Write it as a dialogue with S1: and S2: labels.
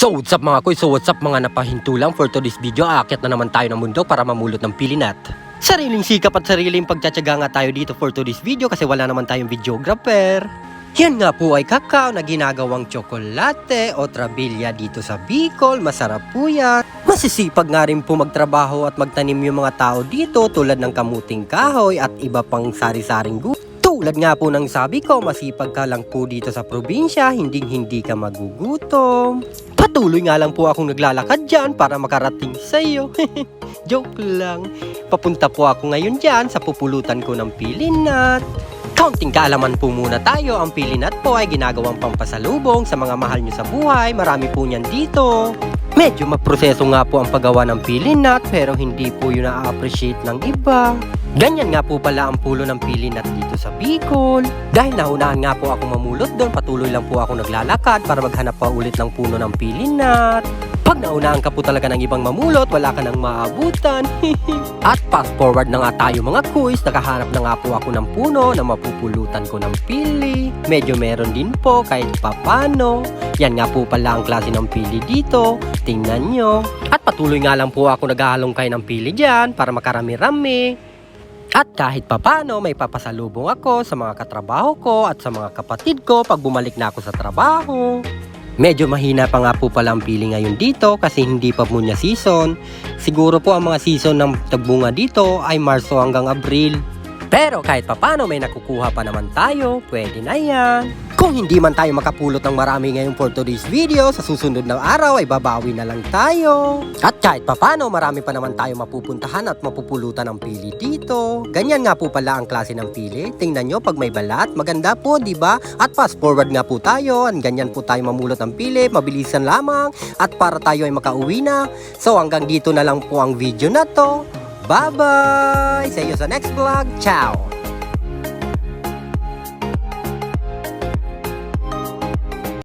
S1: So what's up mga koy, what's up mga napahinto lang for today's video. Aakyat na naman tayo ng mundo para mamulot ng pilinat. Sariling sikap at sariling pagtsatsaga nga tayo dito for today's video kasi wala naman tayong videographer. Yan nga po ay kakao na ginagawang tsokolate o trabilya dito sa Bicol. Masarap po yan. Masisipag nga rin po magtrabaho at magtanim yung mga tao dito tulad ng kamuting kahoy at iba pang sari-saring gulay. Tulad nga po ng sabi ko, masipag ka lang po dito sa probinsya, hindi ka magugutom. Patuloy nga lang po akong naglalakad dyan para makarating sa iyo. Joke lang. Papunta po ako ngayon dyan sa pupulutan ko ng pilinat. Kaunting kaalaman po muna tayo. Ang pilinat po ay ginagawang pampasalubong sa mga mahal nyo sa buhay. Marami po niyan dito. Medyo magproseso nga po ang paggawa ng pilinat pero hindi po yun na-appreciate ng iba. Ganyan nga po pala ang pulo ng pilinat dito sa Bicol. Dahil naunahan nga po ako mamulot doon, patuloy lang po ako naglalakad para maghanap pa ulit ng puno ng pilinat. Pag naunahan ka po talaga ng ibang mamulot, wala ka nang maabutan. At fast forward na nga tayo mga kuys, nakahanap na nga po ako ng puno na mapupulutan ko ng pili. Medyo meron din po kahit papano. Yan nga po pala ang klase ng pili dito. Tingnan nyo. At patuloy nga lang po ako naghahalongkay ng pili dyan para makarami-rami. At kahit papano may papasalubong ako sa mga katrabaho ko at sa mga kapatid ko pag bumalik na ako sa trabaho. Medyo mahina pa nga po pala ang pili ngayon dito kasi hindi pa po niya season. Siguro po ang mga season ng tagbunga dito ay Marso hanggang Abril. Pero kahit papano may nakukuha pa naman tayo, pwede na yan. Kung hindi man tayo makapulot ng marami ngayon for today's video, sa susunod na araw ay babawi na lang tayo. At kahit papano marami pa naman tayo mapupuntahan at mapupulutan ng pili dito. Ganyan nga po pala ang klase ng pili. Tingnan nyo pag may balat, maganda po, di ba? At fast forward nga po tayo, at ganyan po tayo mamulot ng pili, mabilisan lamang at para tayo ay makauwi na. So hanggang dito na lang po ang video na to. Bye-bye! See you sa next vlog. Ciao!